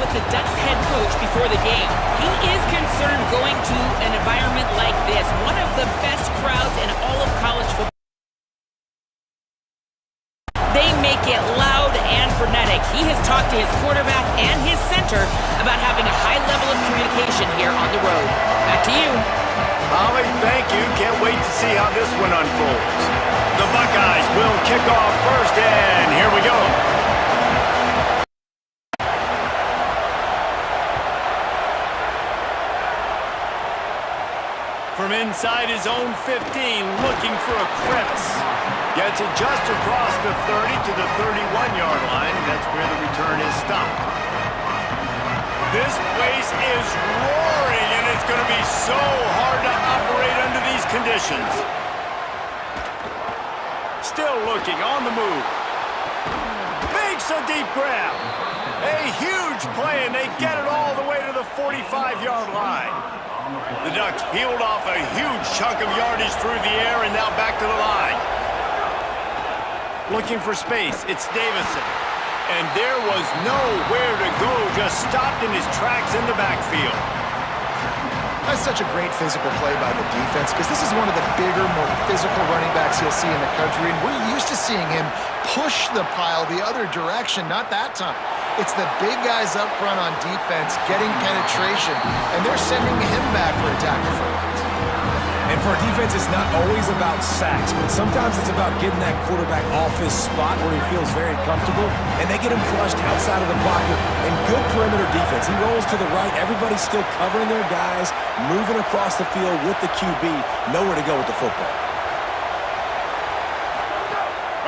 with the Ducks head coach before the game. He is concerned going to an environment like this, one of the best crowds in all of college football. They make it loud and frenetic. He has talked to his quarterback and his center about having a high level of communication here on the road. Back to you. Holly, thank you. Can't wait to see how this one unfolds. The Buckeyes will kick off first, and here we go. From inside his own 15, looking for a crevice. Gets it just across the 30 to the 31-yard line. That's where the return is stopped. This place is roaring, and it's going to be so hard to operate under these conditions. Still looking, on the move. Makes a deep grab. A huge play, and they get it all the way to the 45-yard line. The Ducks peeled off a huge chunk of yardage through the air and now back to the line. Looking for space, it's Davison. And there was nowhere to go, just stopped in his tracks in the backfield. That's such a great physical play by the defense because this is one of the bigger, more physical running backs you'll see in the country, and we're used to seeing him push the pile the other direction, not that time. It's the big guys up front on defense getting penetration, and they're sending him back for a tackle for loss. And for a defense, it's not always about sacks, but sometimes it's about getting that quarterback off his spot where he feels very comfortable, and they get him flushed outside of the pocket. And good perimeter defense. He rolls to the right. Everybody's still covering their guys, moving across the field with the QB. Nowhere to go with the football.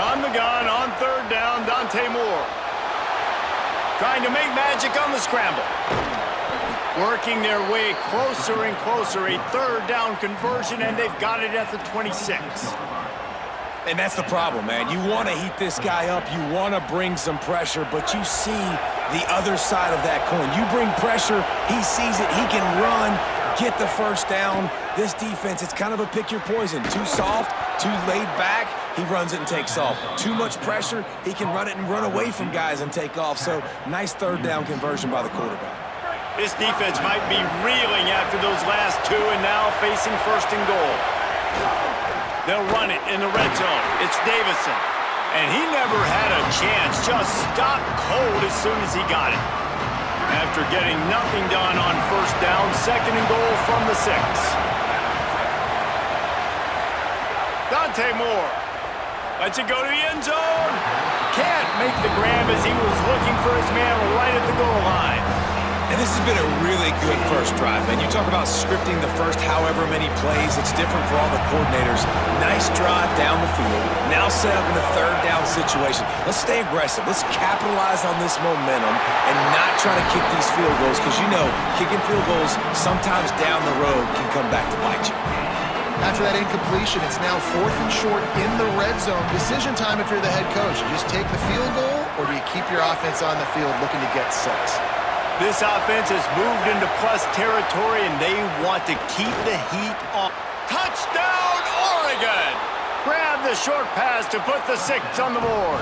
On the gun, on third down, Dante Moore. Trying to make magic on the scramble. Working their way closer and closer. A third down conversion, and they've got it at the 26. And that's the problem, man. You want to heat this guy up. You want to bring some pressure, but you see the other side of that coin. You bring pressure, he sees it, he can run, get the first down. This defense, it's kind of a pick your poison. Too soft, too laid back, he runs it and takes off. Too much pressure, he can run it and run away from guys and take off. So, nice third down conversion by the quarterback. This defense might be reeling after those last two and now facing first and goal. They'll run it in the red zone. It's Davison. And he never had a chance. Just stopped cold as soon as he got it. After getting nothing done on first down, second and goal from the 6. Dante Moore lets it go to the end zone. Can't make the grab as he was looking for his man right at the goal line. And this has been a really good first drive, man. You talk about scripting the first however many plays. It's different for all the coordinators. Nice drive down the field. Now set up in a third down situation. Let's stay aggressive. Let's capitalize on this momentum and not try to kick these field goals because, you know, kicking field goals sometimes down the road can come back to bite you. After that incompletion, it's now 4th and short in the red zone. Decision time if you're the head coach. You just take the field goal, or do you keep your offense on the field looking to get 6? This offense has moved into plus territory, and they want to keep the heat on. Touchdown, Oregon! Grab the short pass to put the 6 on the board.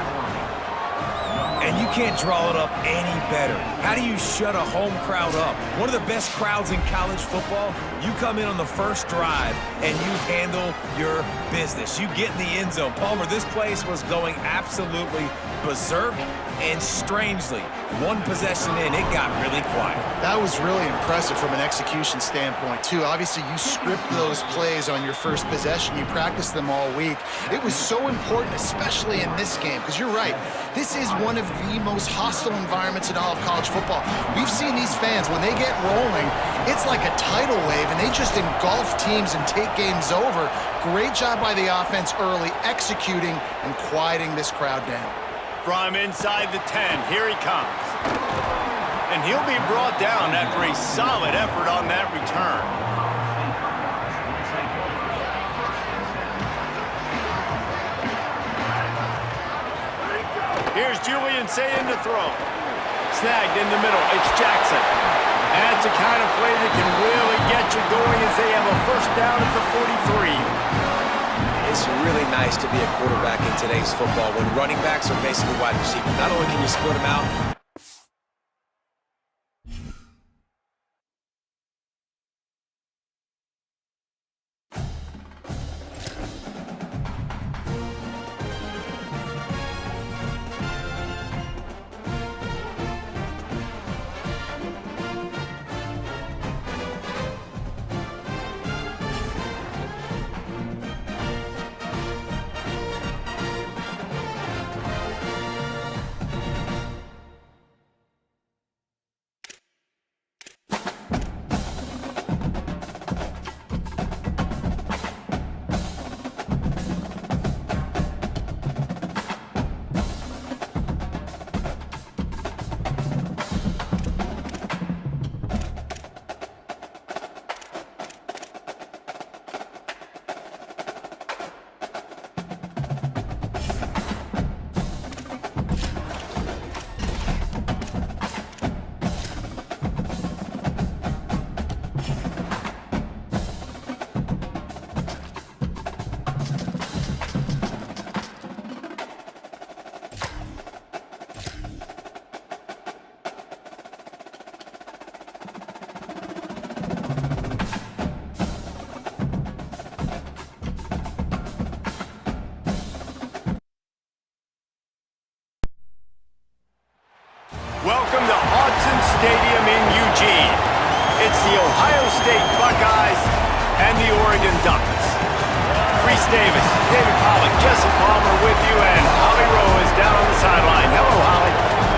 And you can't draw it up any better. How do you shut a home crowd up? One of the best crowds in college football, you come in on the first drive and you handle your business. You get in the end zone. Palmer, this place was going absolutely berserk, and strangely, one possession in, it got really quiet. That was really impressive from an execution standpoint, too. Obviously, you script those plays on your first possession. You practice them all week. It was so important, especially in this game, because you're right. This is one of the most hostile environments in all of college football. We've seen these fans, when they get rolling, it's like a tidal wave, and they just engulf teams and take games over. Great job by the offense early, executing and quieting this crowd down. From inside the 10, here he comes. And he'll be brought down after a solid effort on that return. Here's Julian Sayin to throw. Snagged in the middle, it's Jackson. And that's the kind of play that can really get you going as they have a first down at the 43. It's really nice to be a quarterback in today's football when running backs are basically wide receivers. Not only can you split them out, Welcome to Autzen Stadium in Eugene. It's the Ohio State Buckeyes and the Oregon Ducks. Reese Davis, David Pollack, Jesse Palmer with you, and Holly Rowe is down on the sideline. Hello, Holly.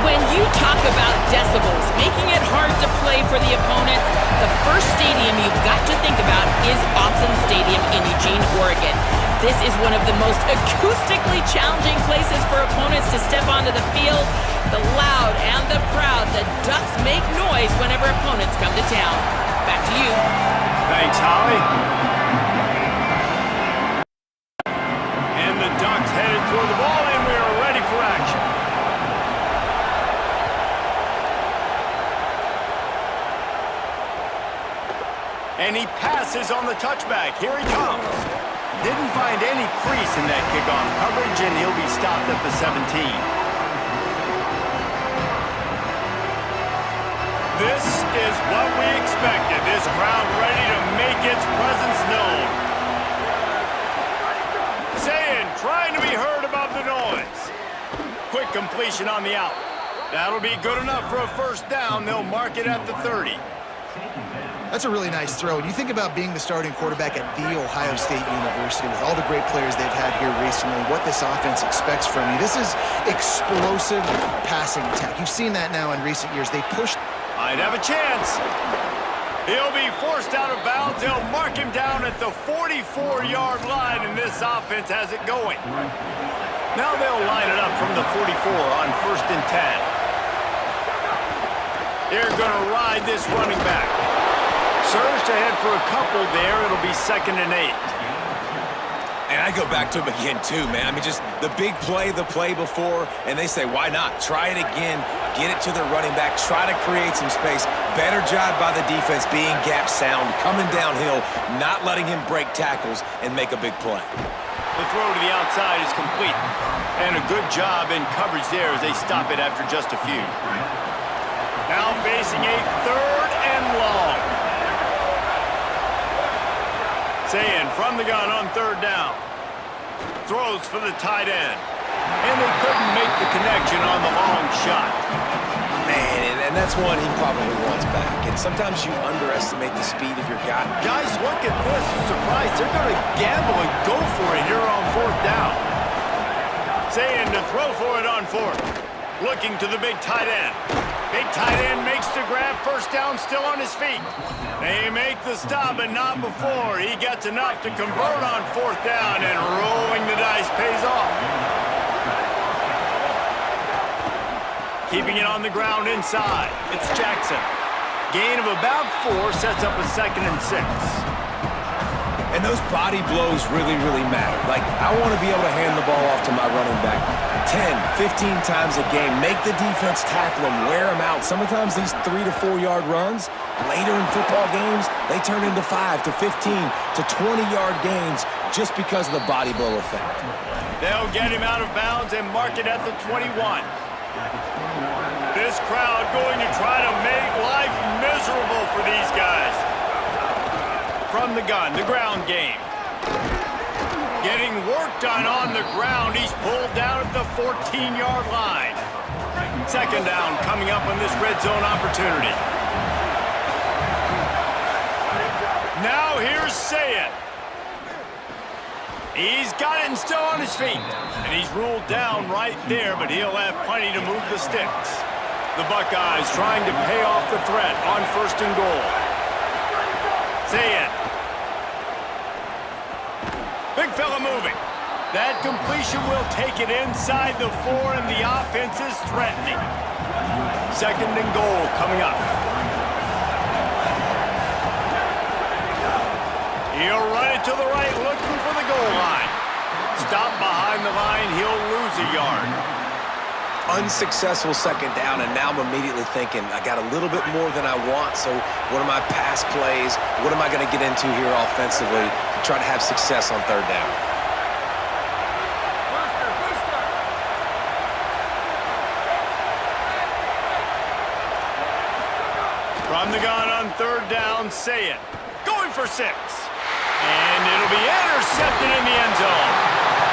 When you talk about decibels, making it hard to play for the opponents, the first stadium you've got to think about is Autzen Stadium in Eugene, Oregon. This is one of the most acoustically challenging places for opponents to step onto the field. The loud and the proud, the Ducks make noise whenever opponents come to town. Back to you. Thanks, Holly. And the Ducks headed toward the ball, and we are ready for action. And he passes on the touchback. Here he comes. Didn't find any crease in that kickoff coverage, and he'll be stopped at the 17. This is what we expected. This crowd ready to make its presence known. Saying, trying to be heard above the noise. Quick completion on the out. That'll be good enough for a first down. They'll mark it at the 30. That's a really nice throw. And you think about being the starting quarterback at The Ohio State University with all the great players they've had here recently, what this offense expects from you. This is explosive passing attack. You've seen that now in recent years. They push. Might have a chance. He'll be forced out of bounds. They'll mark him down at the 44-yard line, and this offense has it going. Now they'll line it up from the 44 on 1st and 10. They're going to ride this running back. Surged ahead for a couple there. It'll be 2nd and 8. And I go back to him again, too, man. I mean, just the big play, the play before, and they say, why not? Try it again. Get it to the running back. Try to create some space. Better job by the defense being gap sound, coming downhill, not letting him break tackles and make a big play. The throw to the outside is complete. And a good job in coverage there as they stop it after just a few. Now facing a 3rd and long. Saying from the gun on 3rd down. Throws for the tight end. And they couldn't make the connection on the long shot. Man, and that's one he probably wants back. And sometimes you underestimate the speed of your guy. Guys, look at this. I'm surprised. They're going to gamble and go for it here on 4th down. Saying to throw for it on 4th. Looking to the big tight end. Big tight end makes the grab. First down, still on his feet. They make the stop, but not before. He gets enough to convert on 4th down, and rolling the dice pays off. Keeping it on the ground inside. It's Jackson. Gain of about 4 sets up a 2nd and 6. And those body blows really, really matter. Like, I want to be able to hand the ball off to my running back 10, 15 times a game. Make the defense tackle him, wear him out. Sometimes these 3 to 4 yard runs, later in football games, they turn into 5 to 15 to 20-yard gains just because of the body blow effect. They'll get him out of bounds and mark it at the 21. This crowd going to try to make life miserable for these guys. From the gun, the ground game. Getting work done on the ground. He's pulled down at the 14-yard line. 2nd down coming up on this red zone opportunity. Now here's Sayet. He's got it and still on his feet. And he's ruled down right there, but he'll have plenty to move the sticks. The Buckeyes trying to pay off the threat on 1st and goal. Sayet. Big fella moving. That completion will take it inside the 4, and the offense is threatening. 2nd and goal coming up. He'll run it to the right, looking for the goal line. Stop behind the line, he'll lose a yard. Unsuccessful 2nd down, and now I'm immediately thinking, I got a little bit more than I want, so what are my pass plays? What am I going to get into here offensively to try to have success on 3rd down? From the gun on 3rd down, Sayet. Going for 6. And it'll be intercepted in the end zone.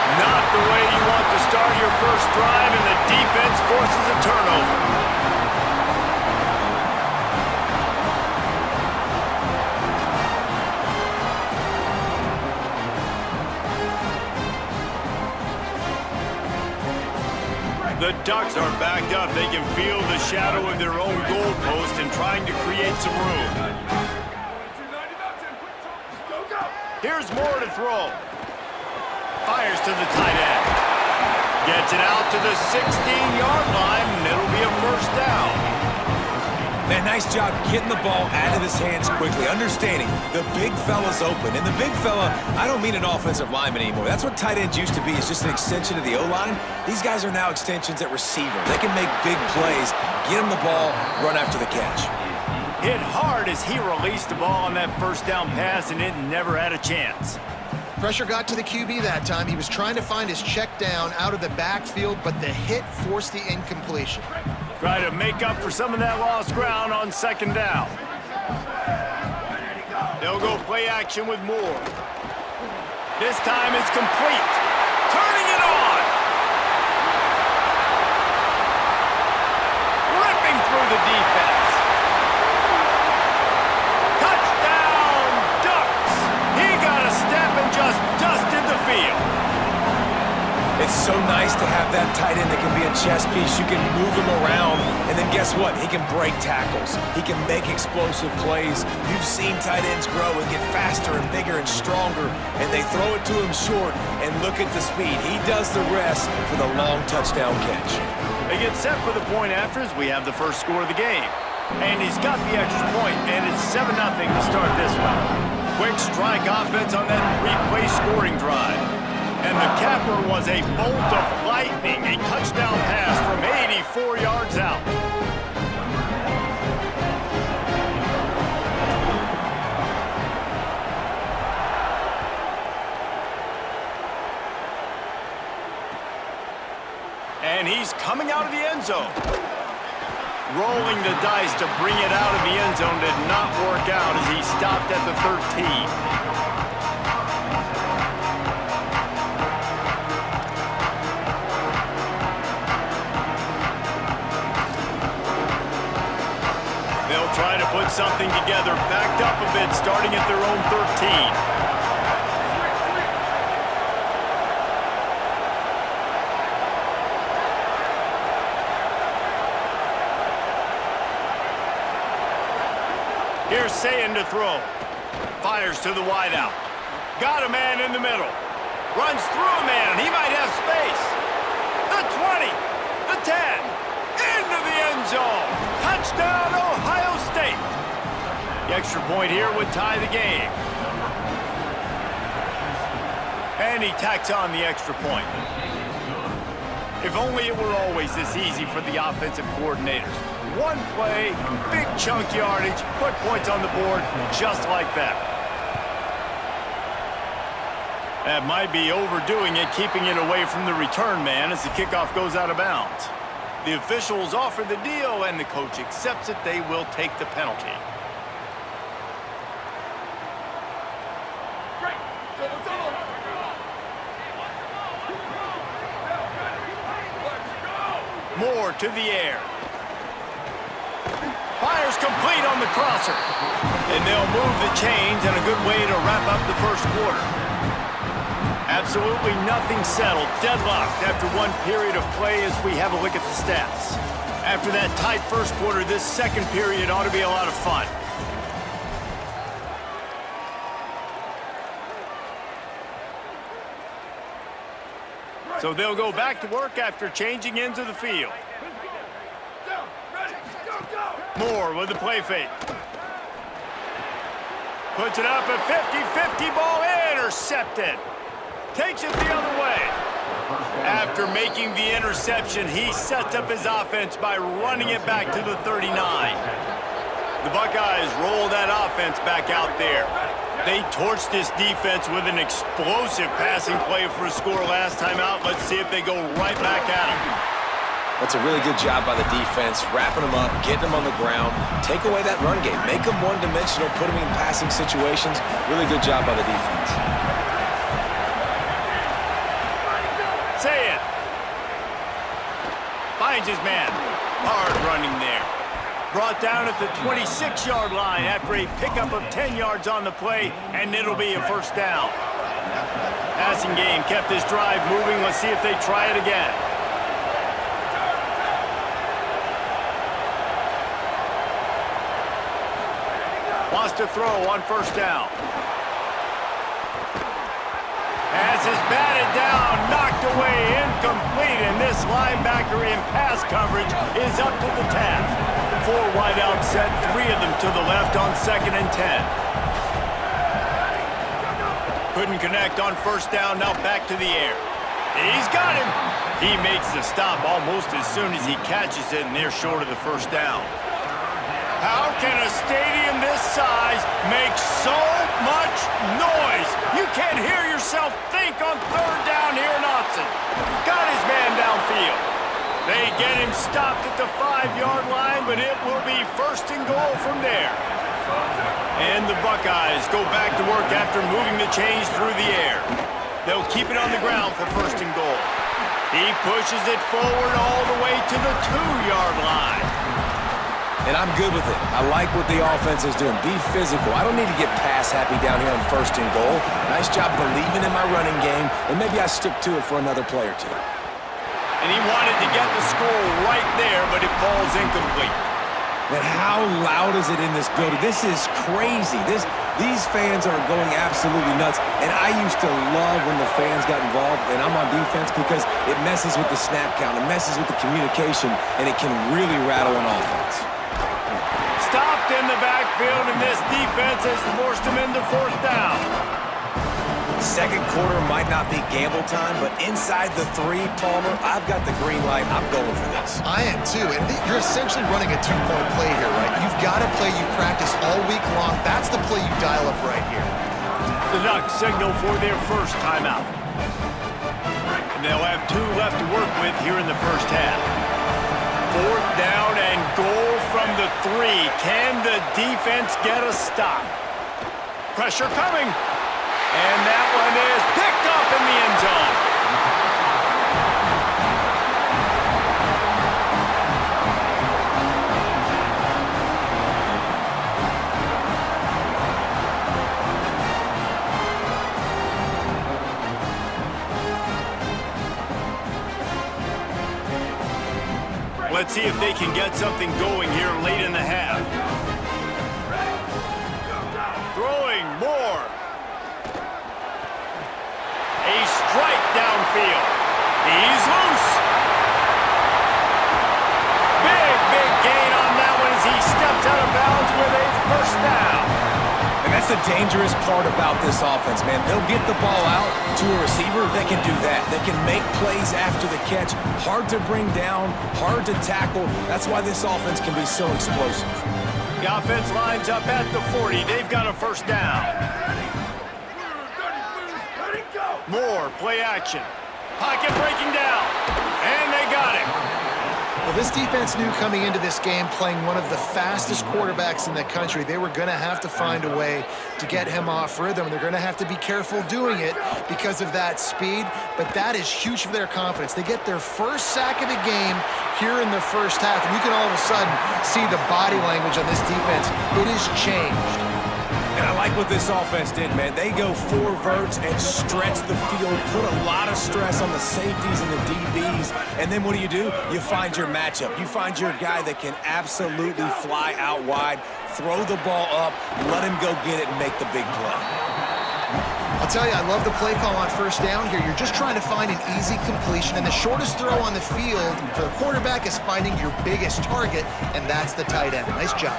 Not the way you want to start your first drive, and the defense forces a turnover. Ducks are backed up. They can feel the shadow of their own goalpost and trying to create some room. Here's Moore to throw. Fires to the tight end. Gets it out to the 16-yard line, and it'll be a first down. Man, nice job getting the ball out of his hands quickly, understanding the big fella's open. And the big fella, I don't mean an offensive lineman anymore. That's what tight ends used to be, is just an extension of the O-line. These guys are now extensions at receiver. They can make big plays, get him the ball, run after the catch. Hit hard as he released the ball on that first down pass, and it never had a chance. Pressure got to the QB that time. He was trying to find his check down out of the backfield, but the hit forced the incompletion. Try to make up for some of that lost ground on second down. They'll go play action with Moore. This time it's complete. Turning it on. Ripping through the defense. Touchdown, Ducks. He got a step and just dusted the field. It's so nice to have that tight end that can be a chess piece. You can move him around, and then guess what? He can break tackles. He can make explosive plays. You've seen tight ends grow and get faster and bigger and stronger, and they throw it to him short, and look at the speed. He does the rest for the long touchdown catch. They get set for the point after as we have the first score of the game. And he's got the extra point, and it's 7-0 to start this one. Quick strike offense on that three-play scoring drive. And the capper was a bolt of lightning, a touchdown pass from 84 yards out. And he's coming out of the end zone. Rolling the dice to bring it out of the end zone did not work out as he stopped at the 13. Try to put something together, backed up a bit, starting at their own 13. Here's Sayin to throw. Fires to the wideout. Got a man in the middle. Runs through a man. He might have space. The 20. The 10. Into the end zone. Touchdown, Ohio State. The extra point here would tie the game. And he tacks on the extra point. If only it were always this easy for the offensive coordinators. One play, big chunk yardage, put points on the board just like that. That might be overdoing it, keeping it away from the return man as the kickoff goes out of bounds. The officials offer the deal, and the coach accepts it. They will take the penalty. Moore to the air. Fires complete on the crosser. And they'll move the chains, and a good way to wrap up the first quarter. Absolutely nothing settled. Deadlocked after one period of play as we have a look at the stats. After that tight first quarter, this second period ought to be a lot of fun. So they'll go back to work after changing into the field. Moore with the play fake. Puts it up at 50-50, ball intercepted. Takes it the other way. After making the interception, he sets up his offense by running it back to the 39. The Buckeyes roll that offense back out there. They torched this defense with an explosive passing play for a score last time out. Let's see if they go right back at him. That's a really good job by the defense, wrapping them up, getting them on the ground, take away that run game, make them one-dimensional, put them in passing situations. Really good job by the defense. Say it. Finds his man. Hard running there. Brought down at the 26-yard line after a pickup of 10 yards on the play, and it'll be a first down. Passing game kept this drive moving. Let's see if they try it again. Wants to throw on first down. As is batted down, knocked away, incomplete, and this linebacker in pass coverage is up to the task. 4 wideouts set, 3 of them to the left on 2nd and 10. Couldn't connect on first down, now back to the air. He's got him. He makes the stop almost as soon as he catches it, and they're short of the first down. How can a stadium this size make so much noise? You can't hear yourself think on 3rd down here in Autzen. Got his man downfield. They get him stopped at the 5-yard line, but it will be 1st and goal from there. And the Buckeyes go back to work after moving the chains through the air. They'll keep it on the ground for 1st and goal. He pushes it forward all the way to the 2-yard line. And I'm good with it. I like what the offense is doing. Be physical. I don't need to get pass happy down here on 1st and goal. Nice job believing in my running game, and maybe I stick to it for another play or two. And he wanted to get the score right there, but it falls incomplete. Man, how loud is it in this building? This is crazy. These fans are going absolutely nuts. And I used to love when the fans got involved, and I'm on defense because it messes with the snap count, it messes with the communication, and it can really rattle an offense. Stopped in the backfield, and this defense has forced him into 4th down. 2nd quarter might not be gamble time, but inside the 3, Palmer, I've got the green light. I'm going for this. I am too, and you're essentially running a 2-point play here, right? You've got a play you practice all week long. That's the play you dial up right here. The Ducks signal for their first timeout. And they'll have 2 left to work with here in the first half. 4th down and goal from the 3. Can the defense get a stop? Pressure coming. And that one is picked up in the end zone. Let's see if they can get something going here late in the half. Throwing more. A strike downfield. He's loose. Big gain on that one as he steps out of bounds with a 1st down. And that's the dangerous part about this offense, man. They'll get the ball out to a receiver. They can do that. They can make plays after the catch. Hard to bring down, hard to tackle. That's why this offense can be so explosive. The offense lines up at the 40. They've got a 1st down. More play action. Pocket breaking down. And they got him. Well, this defense knew coming into this game, playing one of the fastest quarterbacks in the country, they were going to have to find a way to get him off rhythm. They're going to have to be careful doing it because of that speed, but that is huge for their confidence. They get their 1st sack of the game here in the first half, and you can all of a sudden see the body language on this defense. It has changed. And I like what this offense did, man. They go 4 verts and stretch the field, put a lot of stress on the safeties and the DBs. And then what do? You find your matchup. You find your guy that can absolutely fly out wide, throw the ball up, let him go get it and make the big play. I'll tell you, I love the play call on 1st down here. You're just trying to find an easy completion, and the shortest throw on the field for the quarterback is finding your biggest target, and that's the tight end. Nice job.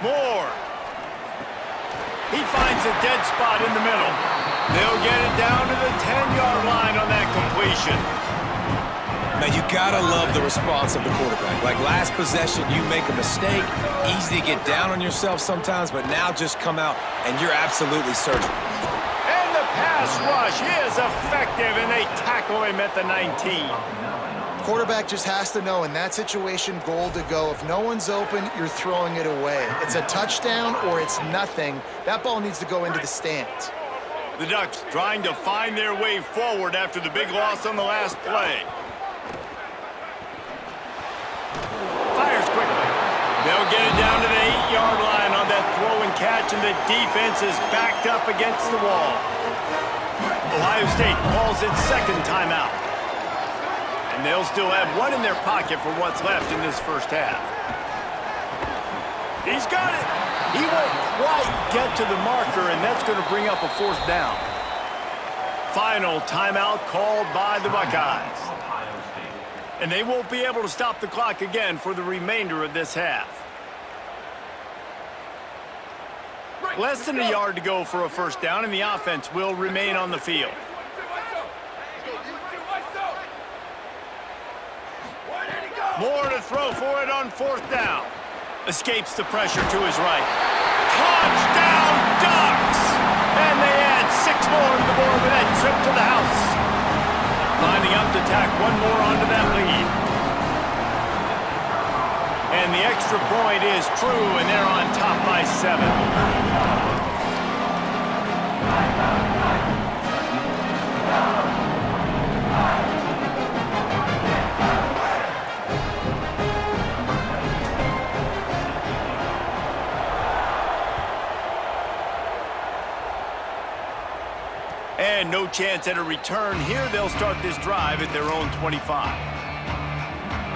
More. He finds a dead spot in the middle. They'll get it down to the 10-yard line on that completion. Now, you gotta love the response of the quarterback. Like last possession, you make a mistake, easy to get down on yourself sometimes, but now just come out and you're absolutely surgical. And the pass rush is effective, and they tackle him at the 19. Quarterback just has to know in that situation, goal to go. If no one's open, you're throwing it away. It's a touchdown or it's nothing. That ball needs to go into the stands. The Ducks trying to find their way forward after the big loss on the last play. Fires quickly. They'll get it down to the 8-yard line on that throw and catch, and the defense is backed up against the wall. Ohio State calls its 2nd timeout. And they'll still have 1 in their pocket for what's left in this first half. He's got it. He won't quite get to the marker, and that's going to bring up a 4th down. Final timeout called by the Buckeyes. And they won't be able to stop the clock again for the remainder of this half. Less than a yard to go for a 1st down, and the offense will remain on the field. More to throw for it on 4th down. Escapes the pressure to his right. Touchdown, Ducks! And they add 6 more to the board with that trip to the house. Lining up to tack 1 more onto that lead. And the extra point is true, and they're on top by 7. And no chance at a return here. They'll start this drive at their own 25.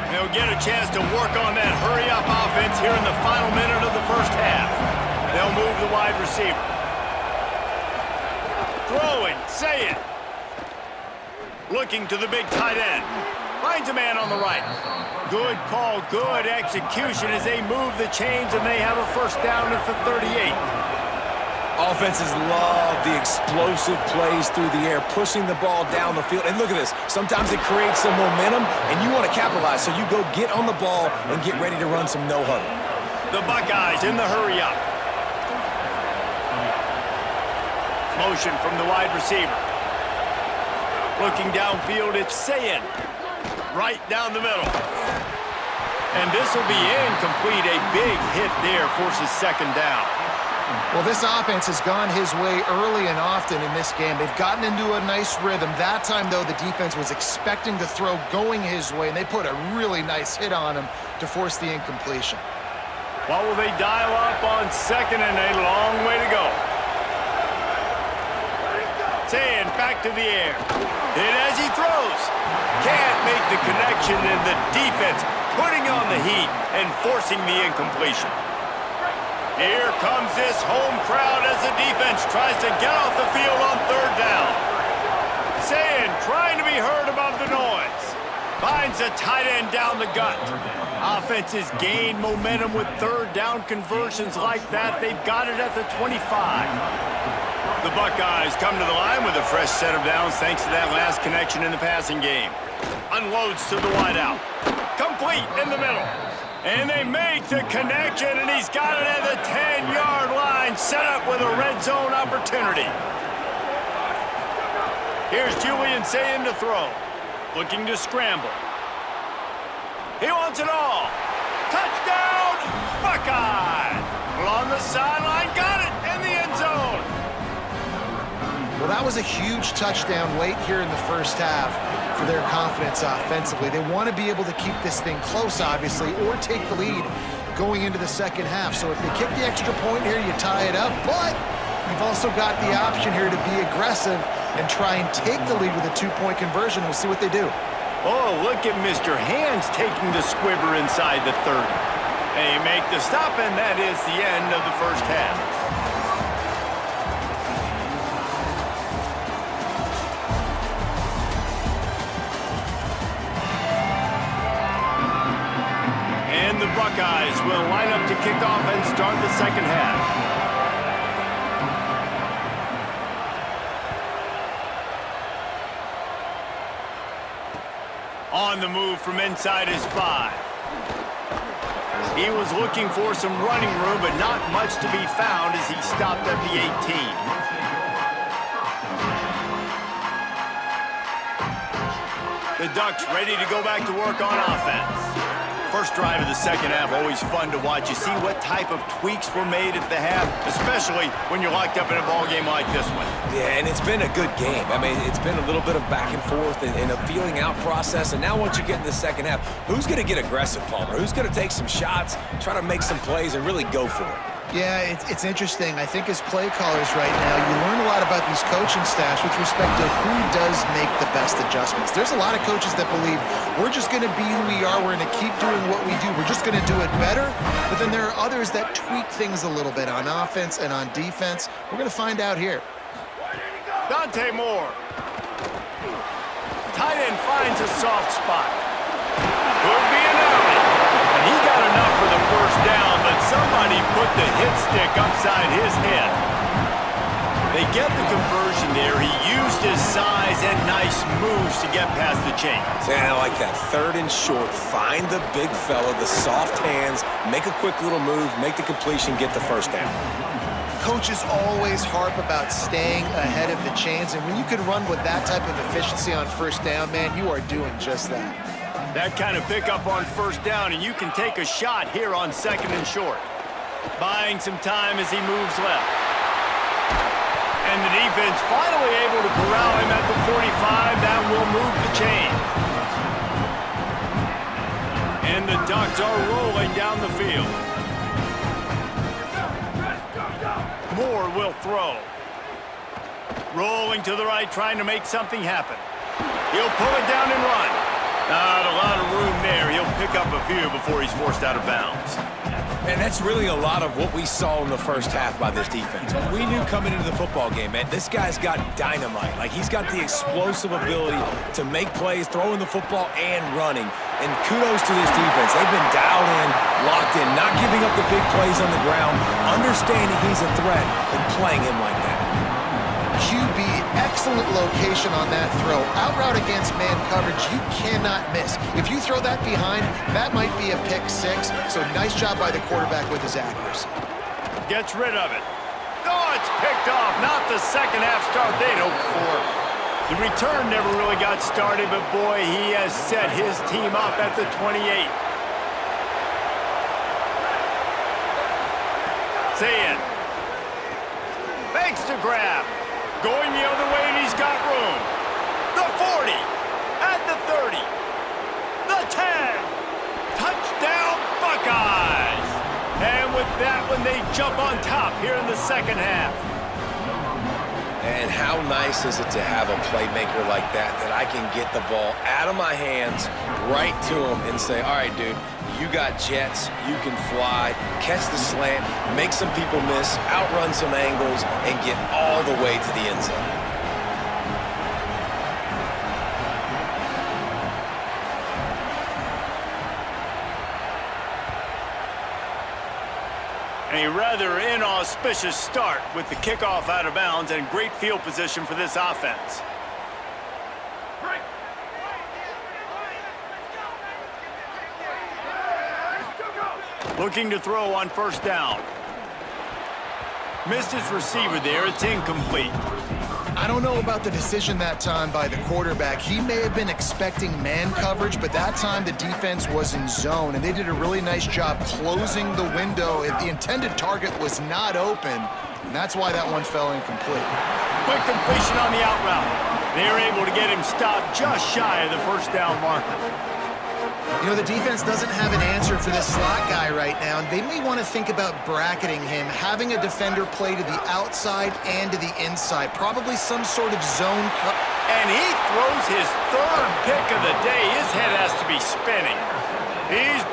They'll get a chance to work on that hurry-up offense here in the final minute of the 1st half. They'll move the wide receiver. Throwing, say it. Looking to the big tight end. Finds a man on the right. Good call, good execution as they move the chains, and they have a 1st down at the 38. Offenses love the explosive plays through the air, pushing the ball down the field. And look at this. Sometimes it creates some momentum, and you want to capitalize. So you go get on the ball and get ready to run some no-huddle. The Buckeyes in the hurry-up. Motion from the wide receiver. Looking downfield, it's Sayin. Right down the middle. And this will be incomplete. A big hit there forces 2nd down. Well, this offense has gone his way early and often in this game. They've gotten into a nice rhythm. That time, though, the defense was expecting the throw going his way, and they put a really nice hit on him to force the incompletion. What will they dial up on 2nd and a long way to go? Sayin back to the air. Hit as he throws. Can't make the connection, and the defense putting on the heat and forcing the incompletion. Here comes this home crowd as the defense tries to get off the field on 3rd down. Sayin trying to be heard above the noise. Finds a tight end down the gut. Offenses gain momentum with 3rd down conversions like that. They've got it at the 25. The Buckeyes come to the line with a fresh set of downs thanks to that last connection in the passing game. Unloads to the wideout. Complete in the middle. And they make the connection, and he's got it at the 10-yard line, set up with a red zone opportunity. Here's Julian Sayin to throw. Looking to scramble. He wants it all. Touchdown, Buckeye! Along the sideline, got it in the end zone. Well, that was a huge touchdown late here in the 1st half for their confidence offensively. They want to be able to keep this thing close, obviously, or take the lead going into the 2nd half. So if they kick the extra point here, you tie it up. But you've also got the option here to be aggressive and try and take the lead with a 2-point conversion. We'll see what they do. Oh, look at Mr. Hands taking the squibber inside the 30. They make the stop, and that is the end of the 1st half. The Buckeyes will line up to kick off and start the 2nd half. On the move from inside his 5. He was looking for some running room, but not much to be found as he stopped at the 18. The Ducks ready to go back to work on offense. First drive of the 2nd half, always fun to watch. You see what type of tweaks were made at the half, especially when you're locked up in a ball game like this one. Yeah, and it's been a good game. I mean, it's been a little bit of back and forth and a feeling out process. And now once you get in the 2nd half, who's going to get aggressive, Palmer? Who's going to take some shots, try to make some plays, and really go for it? Yeah, it's interesting. I think as play callers right now, you learn a lot about these coaching staffs with respect to who does make the best adjustments. There's a lot of coaches that believe we're just going to be who we are. We're going to keep doing what we do. We're just going to do it better. But but then there are others that tweak things a little bit on offense and on defense. We're going to find out here. Dante Moore. Tight end finds a soft spot. Could be an outlet. And he got enough for the first down, but somebody put the hit stick upside his head. They get the conversion there. He used his size and nice moves to get past the chains. And I like that. 3rd and short. Find the big fella, the soft hands, make a quick little move, make the completion, get the first down. Coaches always harp about staying ahead of the chains, and when you can run with that type of efficiency on first down, man, you are doing just that. That kind of pickup on first down, and you can take a shot here on 2nd and short. Buying some time as he moves left. And the defense finally able to corral him at the 45. That will move the chain. And the Ducks are rolling down the field. Moore will throw. Rolling to the right, trying to make something happen. He'll pull it down and run. Not a lot of room there. He'll pick up a few before he's forced out of bounds. And that's really a lot of what we saw in the first half by this defense. We knew coming into the football game, man, this guy's got dynamite. Like, he's got the explosive ability to make plays, throwing the football and running. And kudos to this defense. They've been dialed in, locked in, not giving up the big plays on the ground, understanding he's a threat, and playing him like that. QB, excellent location on that throw. Out route against man coverage, you cannot miss. If you throw that behind, that might be a pick 6. So nice job by the quarterback with his accuracy. Gets rid of it. Oh, it's picked off. Not the second half start they'd hoped for. The return never really got started, but boy, he has set his team up at the 28. Saying. Makes the grab. Going the other way, and he's got room. The 40, at the 30, the 10. Touchdown, Buckeyes! And with that one, they jump on top here in the second half. And how nice is it to have a playmaker like that I can get the ball out of my hands right to him and say, all right, dude, you got jets, you can fly, catch the slant, make some people miss, outrun some angles, and get all the way to the end zone. A rather inauspicious start with the kickoff out of bounds and great field position for this offense. Looking to throw on first down. Missed his receiver there. It's incomplete. I don't know about the decision that time by the quarterback. He may have been expecting man coverage, but that time the defense was in zone, and they did a really nice job closing the window. The intended target was not open, and that's why that one fell incomplete. Quick completion on the out route. They were able to get him stopped just shy of the first down marker. You know, the defense doesn't have an answer for this slot guy right now. They may want to think about bracketing him, having a defender play to the outside and to the inside, probably some sort of zone cut. And he throws his 3rd pick of the day. His head has to be spinning. He's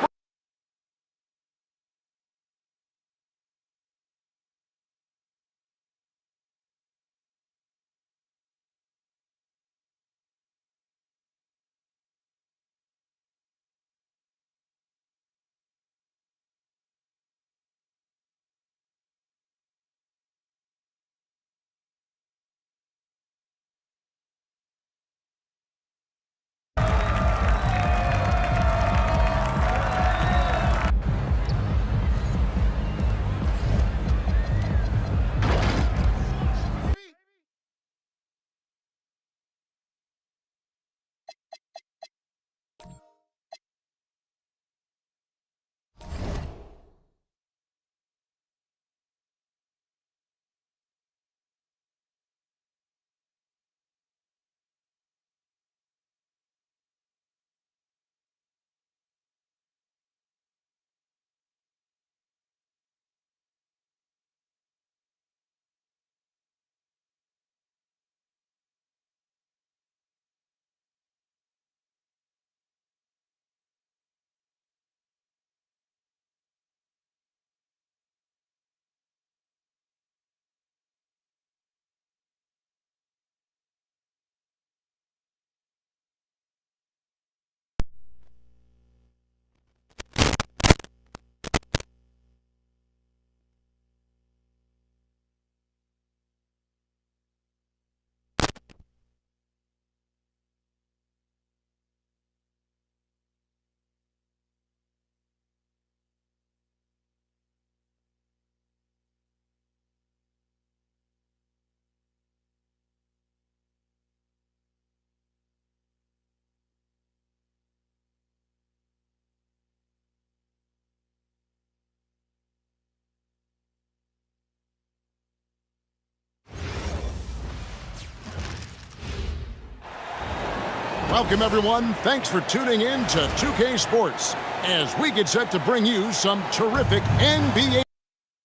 Welcome, everyone. Thanks for tuning in to 2K Sports as we get set to bring you some terrific NBA.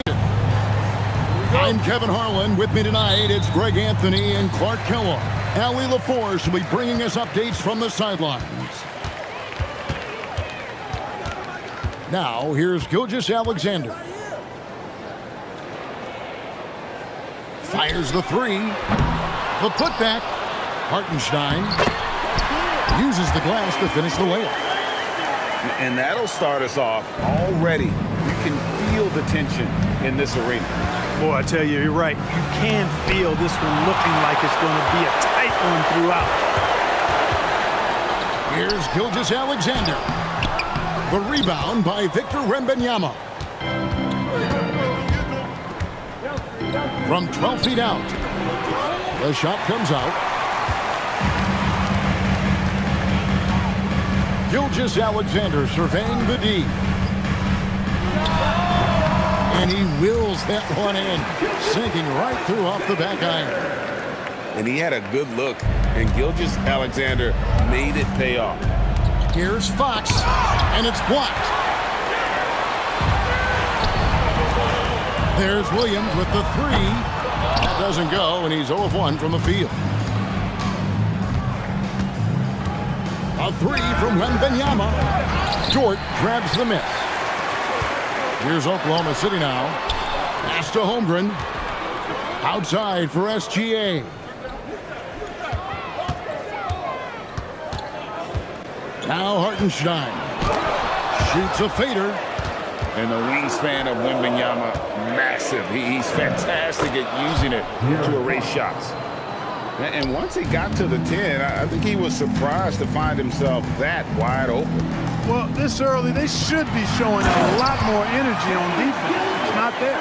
I'm Kevin Harlan. With me tonight, it's Greg Anthony and Clark Kellogg. Allie LaForce will be bringing us updates from the sidelines. Now, here's Gilgeous-Alexander. Fires the three. The putback. Hartenstein uses the glass to finish the layup. And that'll start us off already. You can feel the tension in this arena. Boy, I tell you, you're right. You can feel this one looking like it's going to be a tight one throughout. Here's Gilgeous-Alexander. The rebound by Victor Wembanyama. From 12 feet out. The shot comes out. Gilgeous-Alexander surveying the D. And he wills that one in, sinking right through off the back iron. And he had a good look, and Gilgeous-Alexander made it pay off. Here's Fox, and it's blocked. There's Williams with the three. That doesn't go, and he's 0 of 1 from the field. A three from Wembanyama. Dort grabs the miss. Here's Oklahoma City now. Pass to Holmgren. Outside for SGA. Now Hartenstein. Shoots a fader. And the wingspan of Wembanyama, massive. He's fantastic at using it to erase shots. And once he got to the 10, I think he was surprised to find himself that wide open. Well, this early, they should be showing a lot more energy on defense. It's not there.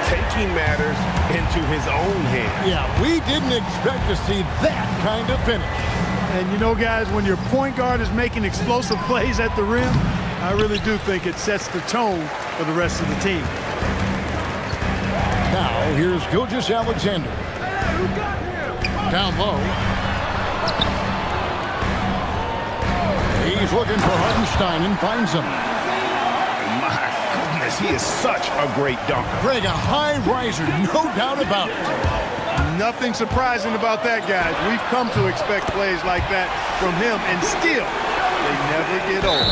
Taking matters into his own hands. Yeah, we didn't expect to see that kind of finish. And you know, guys, when your point guard is making explosive plays at the rim, I really do think it sets the tone for the rest of the team. Now, here's Gilgeous-Alexander. Down low. He's looking for Hartenstein and finds him. My goodness, he is such a great dunker. Greg, a high riser, no doubt about it. Nothing surprising about that, guys. We've come to expect plays like that from him, and still, they never get old.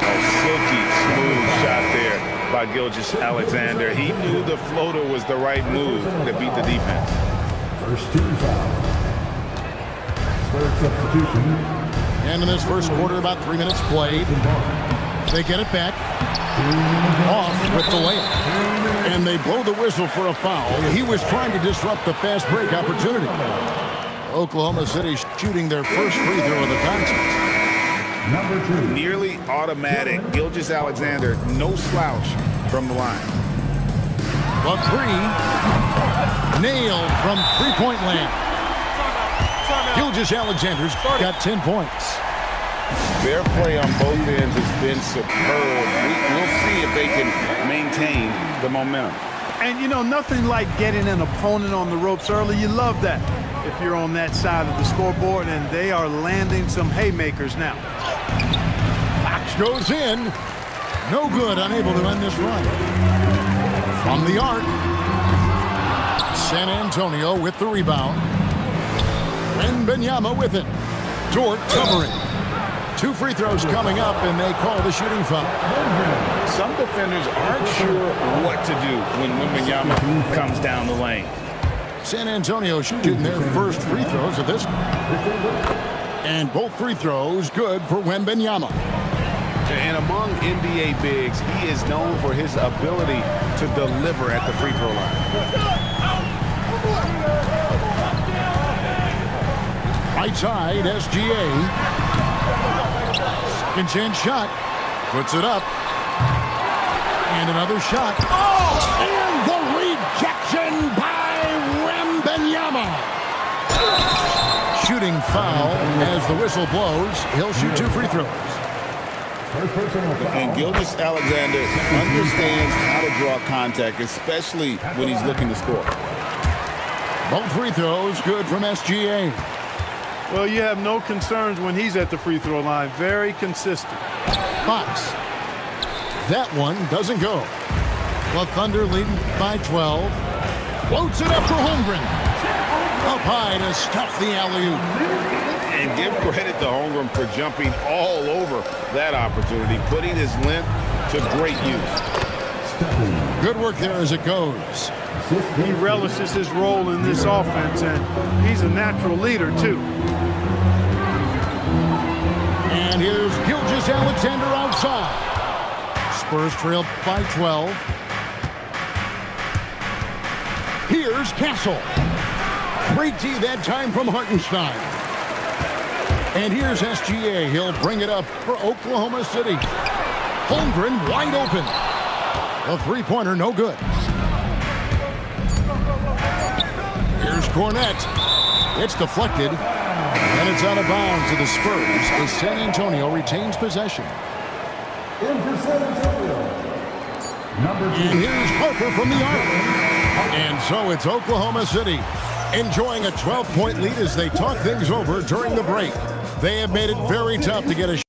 A silky, smooth shot there by Gilgeous-Alexander. He knew the floater was the right move to beat the defense. First team foul. Third substitution. And in this first quarter, about 3 minutes played. They get it back. Off with the layup. And they blow the whistle for a foul. He was trying to disrupt the fast break opportunity. Oklahoma City shooting their first free throw of the contest. Number 2. Nearly automatic. Gilgeous-Alexander, no slouch from the line. The three. Nailed from three-point land. Gilgeous-Alexander's got 10 points. Their play on both ends has been superb. We'll see if they can maintain the momentum. And, you know, nothing like getting an opponent on the ropes early. You love that if you're on that side of the scoreboard, and they are landing some haymakers now. Fox goes in. No good, unable to end this run. From the arc. San Antonio with the rebound. Wembanyama with it. Dort covering. 2 free throws coming up, and they call the shooting foul. Some defenders aren't sure what to do when Wembanyama comes down the lane. San Antonio shooting their first free throws of this. And both free throws good for Wembanyama. And among NBA bigs, he is known for his ability to deliver at the free throw line. Right side, SGA. Second chance shot. Puts it up. And another shot. Oh! And the rejection by Wembanyama. Shooting foul as the whistle blows. He'll shoot 2 free throws. And Gilgeous-Alexander understands how to draw contact, especially when he's looking to score. Both free throws good from SGA. Well, you have no concerns when he's at the free throw line. Very consistent. Fox. That one doesn't go. The Thunder leading by 12. Floats it up for Holmgren. Up high to stuff the alley-oop. And give credit to Holmgren for jumping all over that opportunity, putting his length to great use. Good work there as it goes. He relishes his role in this offense, and he's a natural leader, too. And here's Gilgeous-Alexander outside. Spurs trail by 12. Here's Castle. Great D that time from Hartenstein. And here's SGA. He'll bring it up for Oklahoma City. Holmgren wide open. A three-pointer, no good. Here's Cornette. It's deflected. And it's out of bounds to the Spurs as San Antonio retains possession. In for San Antonio. Number 2. And here's Harper from the arc. And so it's Oklahoma City enjoying a 12-point lead as they talk things over during the break. They have made it very tough to get a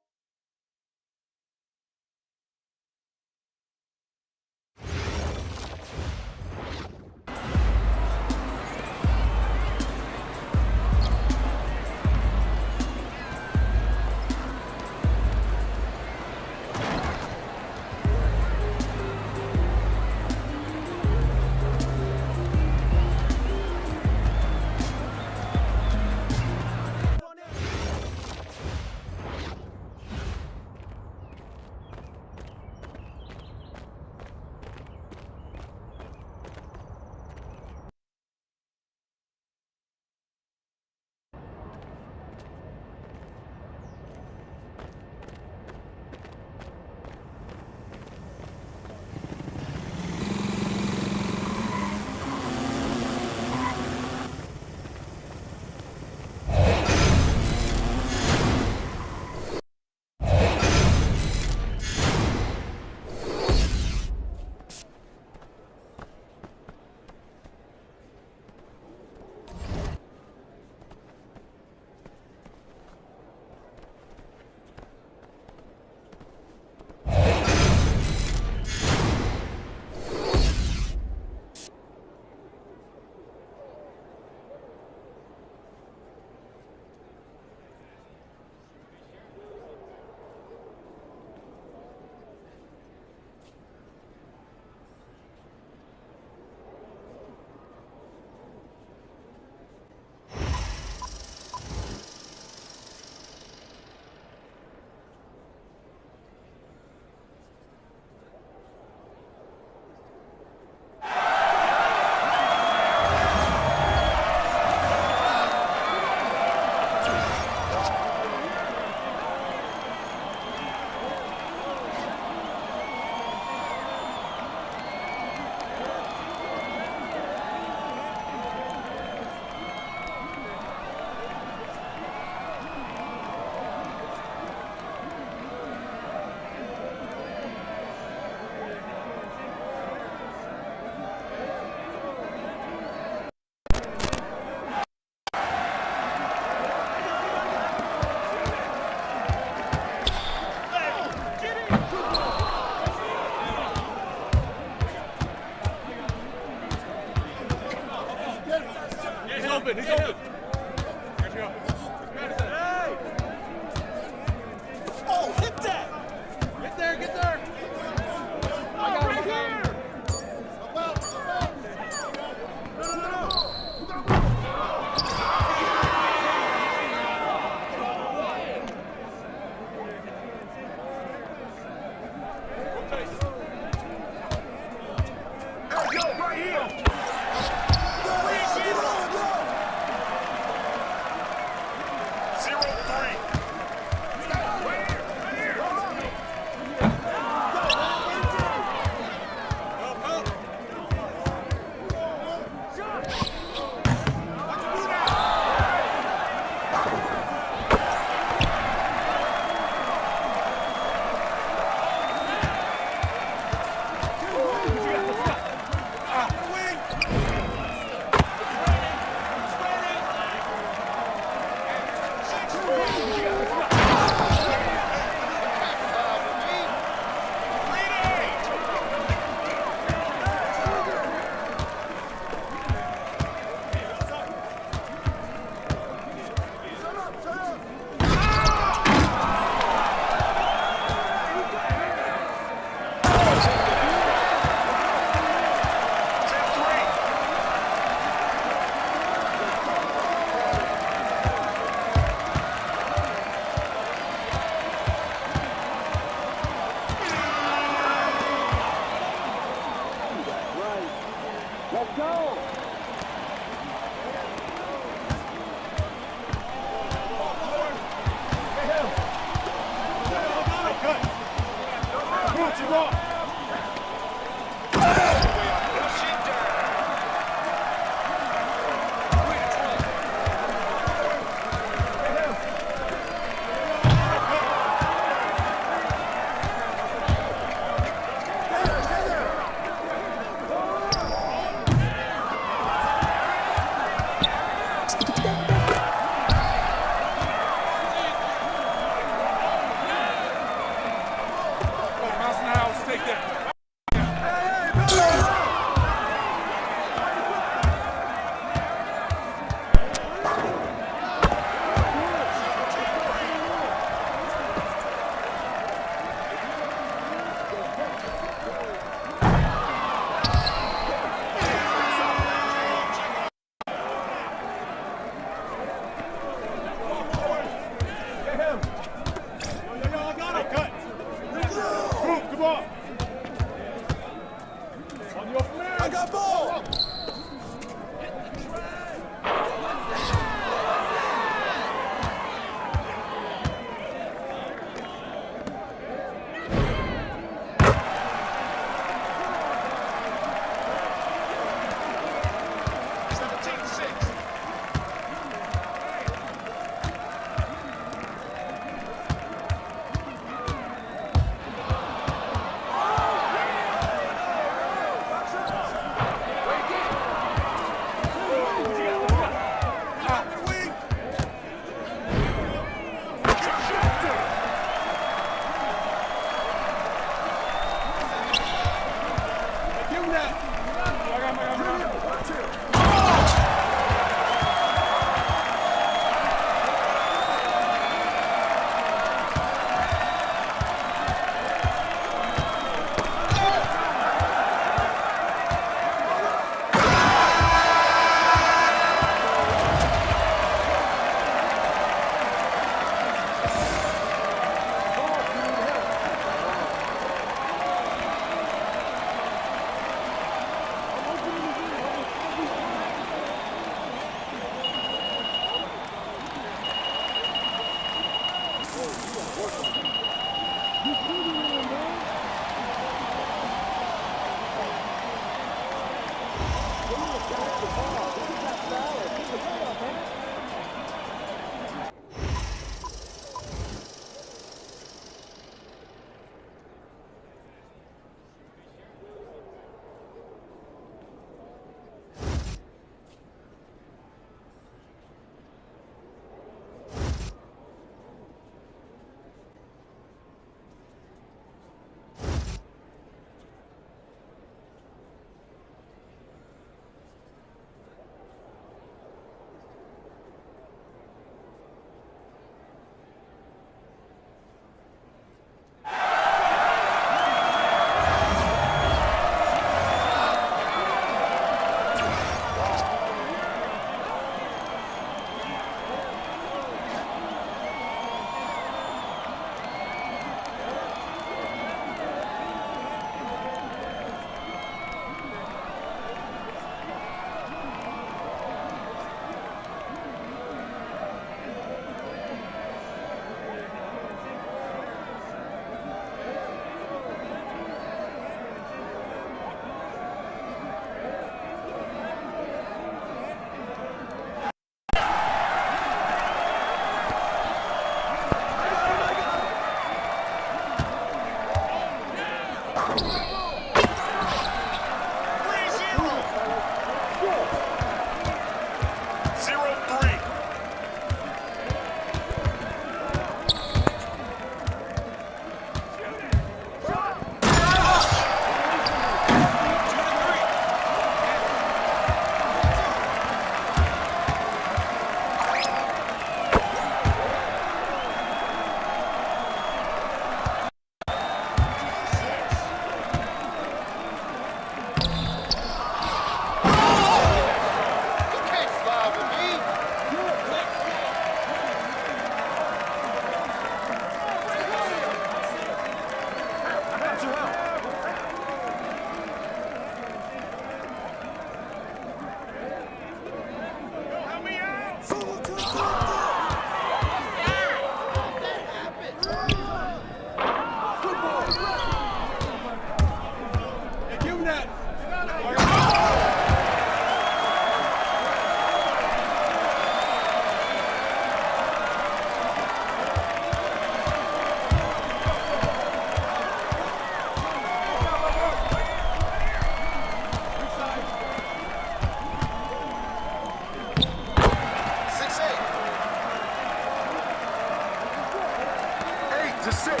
to 6.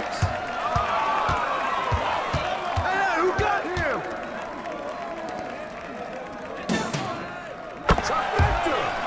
Hey, who got him? Trifecta.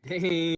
Hey.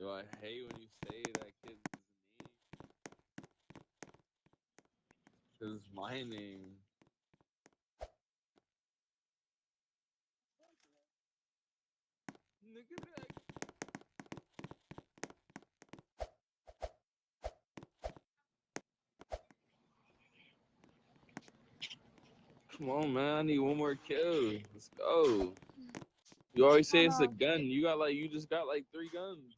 Yo, I hate when you say that kid's name. Cause it's my name. Nigga, like, come on, man. I need one more kill. Let's go. You always say it's a gun. You just got like 3 guns.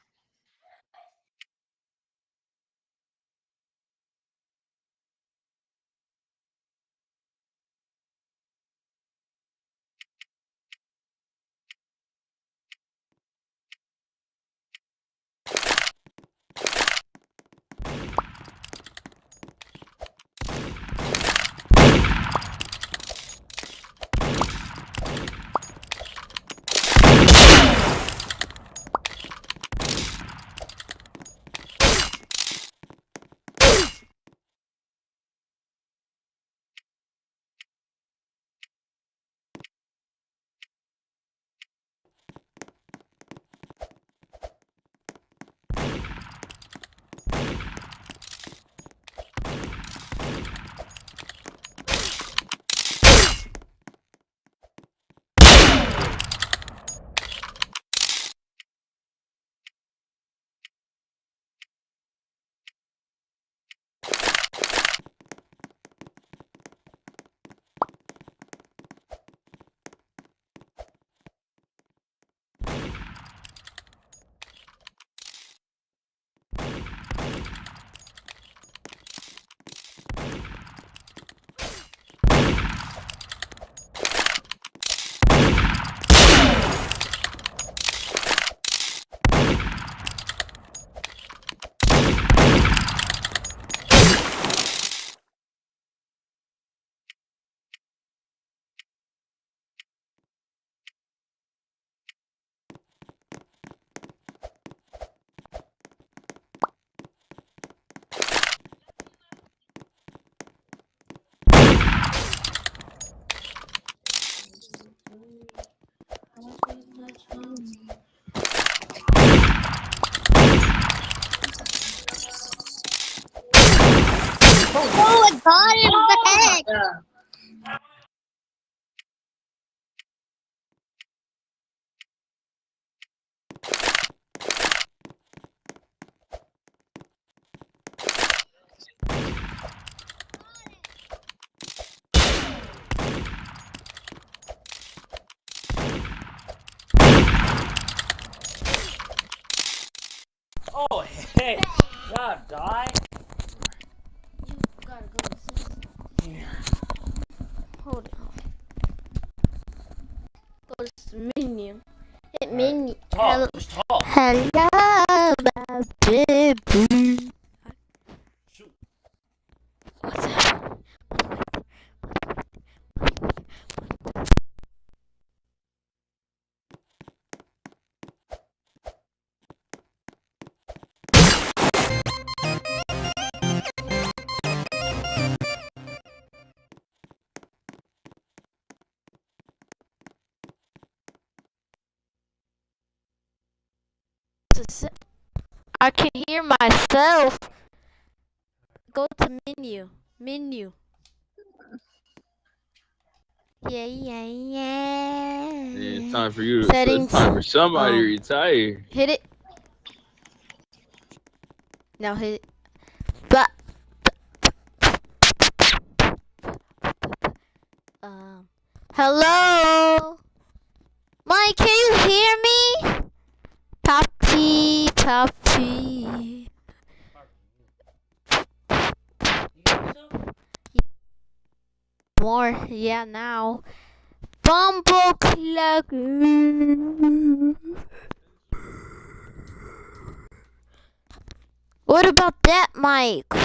Oh, I got it! What the heck? Oh, hey, God, die. You gotta go, sis. Yeah. Hold on. Go to menu. Hit All right. menu. Talk, just talk. Hello, my baby. Shoot. What's up? I can hear myself. Go to menu. Menu. Yeah. Yeah, it's time for you. Settings. It's time for somebody to retire. Hit it. Now hit it. But. Hello. Mike, can you hear me? Puppy. More, yeah, now. Bumble clock. What about that, Mike?